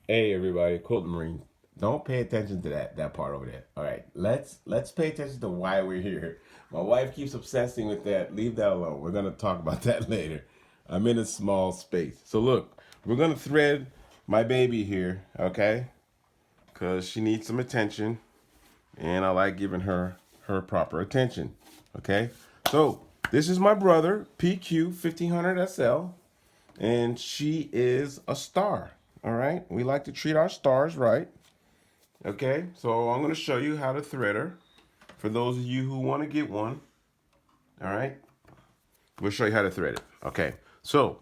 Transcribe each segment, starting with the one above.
Hey everybody, Quilting Marine. Don't pay attention to that part over there. All right, let's pay attention to why we're here. My wife keeps obsessing with that. Leave that alone. We're gonna talk about that later. I'm in a small space. So look, we're gonna thread my baby here, okay? Cause she needs some attention, and I like giving her proper attention. Okay. So this is my brother PQ1500SL, and she is a star. All right, we like to treat our stars right. Okay, so I'm going to show you how to thread her for those of you who want to get one. All right, we'll show you how to thread it. Okay, so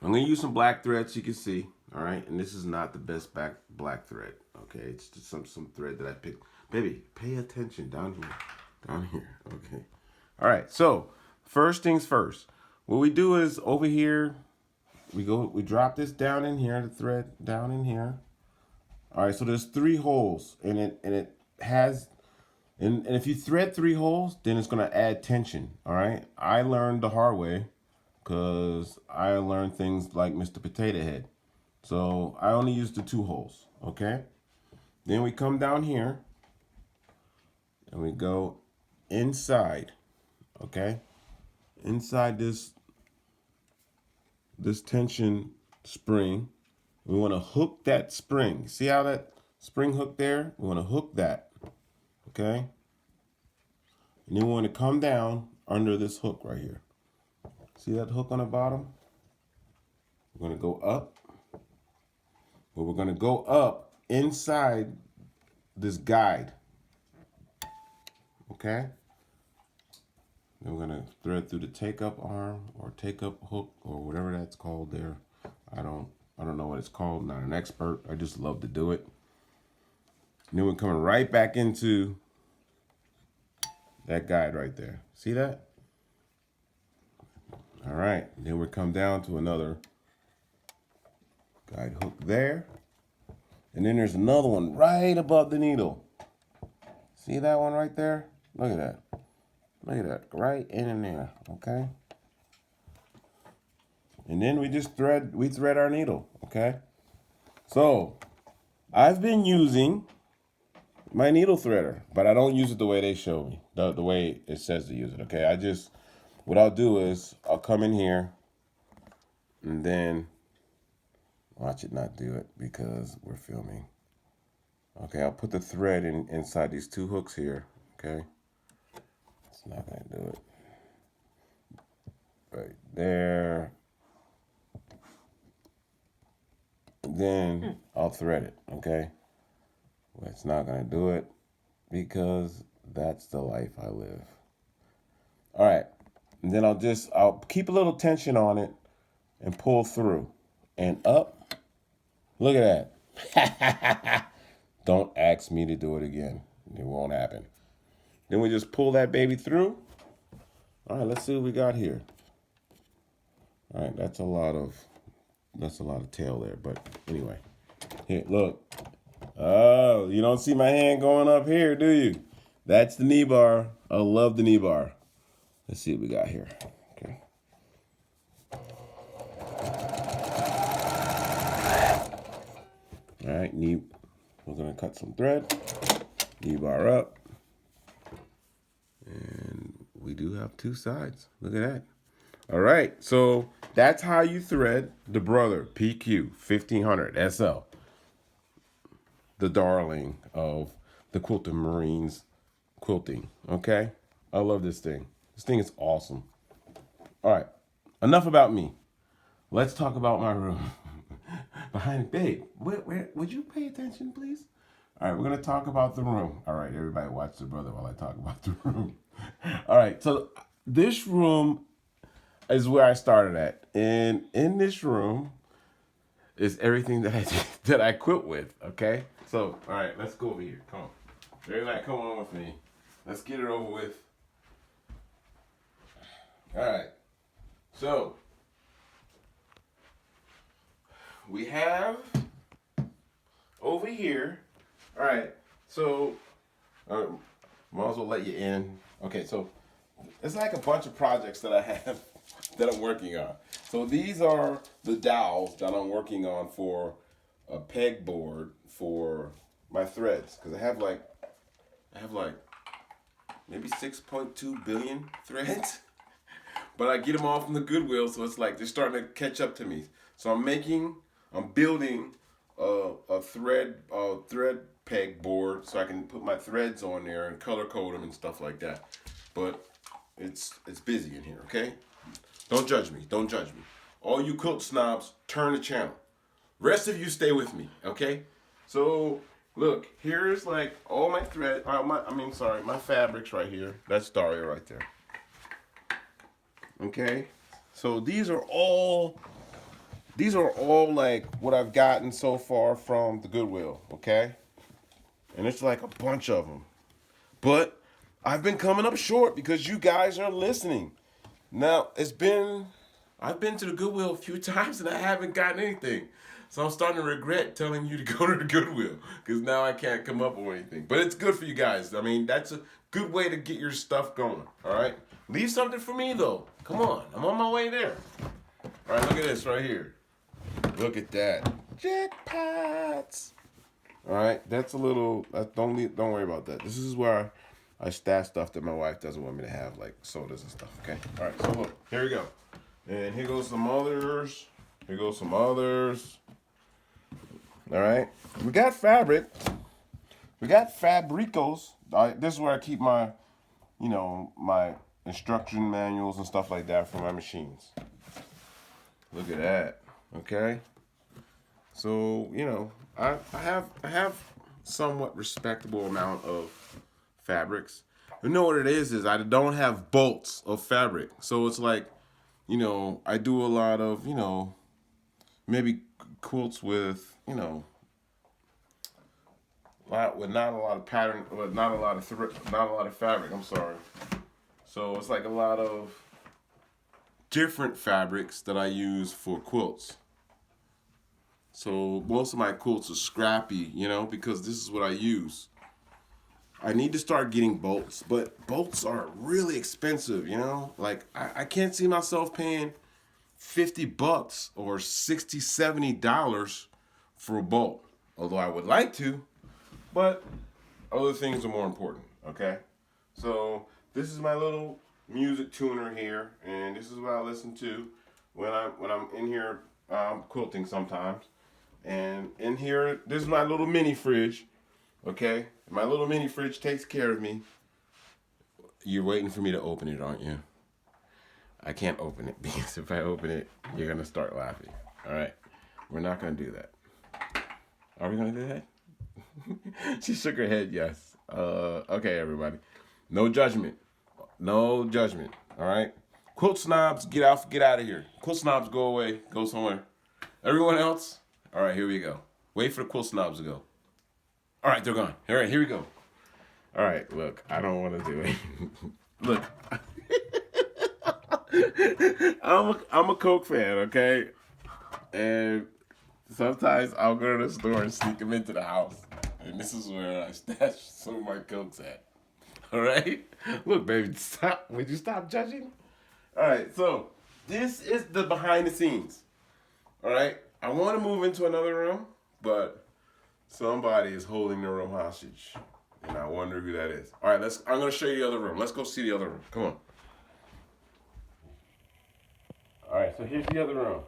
I'm going to use some black thread so you can see. All right, and this is not the best black thread. Okay, it's just some thread that I picked. Baby, pay attention down here, down here. Okay. All right, so first things first. What we do is over here, we drop this down in here, the thread down in here. All right, so there's 3 holes in it, and it has, and if you thread 3 holes, then it's gonna add tension. All right, I learned the hard way, cause I learned things like Mr. Potato Head. So I only use the 2 holes. Okay, then we come down here, and we go inside. Okay, inside this tension spring. We want to hook that spring. See how that spring hook there? We want to hook that. Okay? And then we want to come down under this hook right here. See that hook on the bottom? We're going to go up. But we're going to go up inside this guide. Okay? Then we're going to thread through the take-up arm or take-up hook or whatever that's called there. I don't know what it's called. I'm not an expert. I just love to do it. And then we're coming right back into that guide right there. See that? All right. Then we come down to another guide hook there. And then there's another one right above the needle. See that one right there? Look at that. Look at that. Right in there. Okay. And then we just thread our needle. Okay. So I've been using my needle threader, but I don't use it the way they show me, the way it says to use it. Okay. What I'll do is I'll come in here and then watch it not do it because we're filming. Okay, I'll put the thread inside these 2 hooks here. Okay, it's not gonna do it. Right there. Then I'll thread it. Okay, well, it's not gonna do it because that's the life I live. All right, and then I'll keep a little tension on it and pull through and up. Look at that. Don't ask me to do it again. It won't happen. Then we just pull that baby through. All right, let's see what we got here. All right, that's a lot of tail there, but anyway. Here, look. Oh, you don't see my hand going up here, do you? That's the knee bar. I love the knee bar. Let's see what we got here. Okay. All right, knee. We're gonna cut some thread. Knee bar up. And we do have 2 sides. Look at that. All right, so that's how you thread the Brother PQ1500SL, the darling of the Quilting Marines quilting. Okay, I love this thing. This thing is awesome. All right, enough about me. Let's talk about my room. Behind, babe, where, would you pay attention, please? All right, we're gonna talk about the room. All right, everybody watch the brother while I talk about the room. All right, so this room is where I started at, and in this room is everything that I quilt with. Okay, so all right, let's go over here. Come on, everybody, come on with me. Let's get it over with. All right, so we have over here. All right, so might as well let you in. Okay, so it's like a bunch of projects that I have that I'm working on. So these are the dowels that I'm working on for a pegboard for my threads, because I have like maybe 6.2 billion threads. But I get them all from the Goodwill, so it's like they're starting to catch up to me. So I'm building a thread peg board so I can put my threads on there and color code them and stuff like that. But it's busy in here, okay? Don't judge me. Don't judge me. All you quilt snobs, turn the channel. Rest of you stay with me, okay? So look, here's like all my thread. My fabrics right here. That's Daria right there. Okay, so these are all like what I've gotten so far from the Goodwill. Okay, and it's like a bunch of them, but I've been coming up short because you guys are listening. Now I've been to the Goodwill a few times and I haven't gotten anything. So I'm starting to regret telling you to go to the Goodwill because now I can't come up with anything. But it's good for you guys. I mean, that's a good way to get your stuff going. All right? Leave something for me, though. Come on. I'm on my way there. All right, look at this right here. Look at that. Jackpots. All right, that's a little, don't worry about that. This is where I stash stuff that my wife doesn't want me to have, like sodas and stuff, okay? All right, so look, here we go. And here goes some others. Here goes some others. All right, we got fabric. We got fabricos. This is where I keep my, my instruction manuals and stuff like that for my machines. Look at that. Okay. So, I have somewhat respectable amount of fabrics. You know what it is I don't have bolts of fabric. So it's like, I do a lot of, maybe quilts with, with not a lot of pattern, but not a lot of fabric. I'm sorry. So it's like a lot of different fabrics that I use for quilts. So most of my quilts are scrappy, because this is what I use. I need to start getting bolts, but bolts are really expensive, Like I can't see myself paying $50 or $60, $70 for a bolt. Although I would like to, but other things are more important, okay? So this is my little music tuner here, and this is what I listen to when I'm in here quilting sometimes. And in here, this is my little mini fridge, okay? My little mini fridge takes care of me. You're waiting for me to open it, aren't you? I can't open it because if I open it, you're gonna start laughing. All right, we're not gonna do that. Are we gonna do that? She shook her head, yes. Okay, everybody. No judgment. No judgment. All right. Quilt snobs, get out of here. Quilt snobs, go away. Go somewhere. Everyone else. All right, here we go. Wait for the quilt snobs to go. All right, they're gone. All right, here we go. All right, look, I don't want to do it. Look, I'm a Coke fan, okay? And sometimes I'll go to the store and sneak them into the house. And this is where I stash some of my Cokes at. All right? Look, baby, stop. Would you stop judging? All right, so this is the behind the scenes. All right? I want to move into another room, but somebody is holding the room hostage. And I wonder who that is. All right, I'm going to show you the other room. Let's go see the other room. Come on. All right, so here's the other room.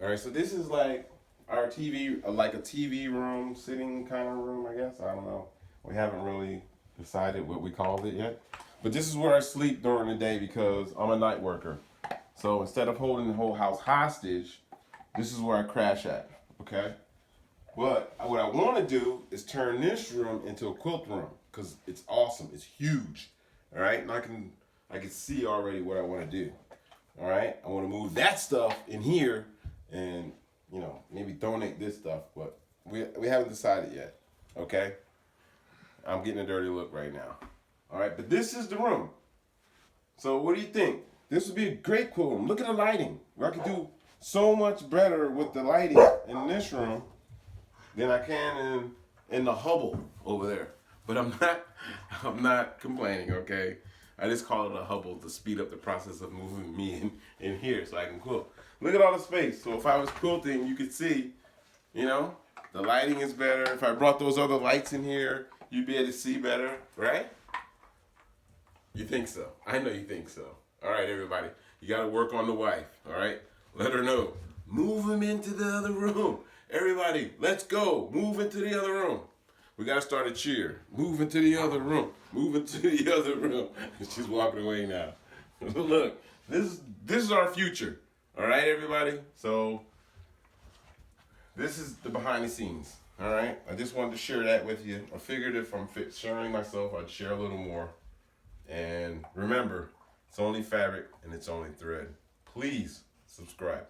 All right, so this is like our TV, like a TV room, sitting kind of room, I guess. I don't know. We haven't really decided what we called it yet. But this is where I sleep during the day because I'm a night worker. So instead of holding the whole house hostage, this is where I crash at, okay? But what I want to do is turn this room into a quilt room because it's awesome. It's huge, all right? And I can see already what I want to do, all right? I want to move that stuff in here and, maybe donate this stuff, but we haven't decided yet, okay? I'm getting a dirty look right now, all right? But this is the room. So what do you think? This would be a great quilt room. Look at the lighting. I could do so much better with the lighting in this room than I can in the Hubble over there. But I'm not complaining, okay? I just call it a Hubble to speed up the process of moving me in here so I can quilt. Look at all the space. So if I was quilting, you could see, you know, the lighting is better. If I brought those other lights in here, you'd be able to see better, right? You think so? I know you think so. All right, everybody. You got to work on the wife, all right? Let her know. Move him into the other room. Everybody, let's go. Move into the other room. We got to start a cheer. Move into the other room. Move into the other room. She's walking away now. Look, this is our future. All right, everybody? So this is the behind the scenes. All right? I just wanted to share that with you. I figured if I'm sharing myself, I'd share a little more. And remember, it's only fabric and it's only thread. Please subscribe.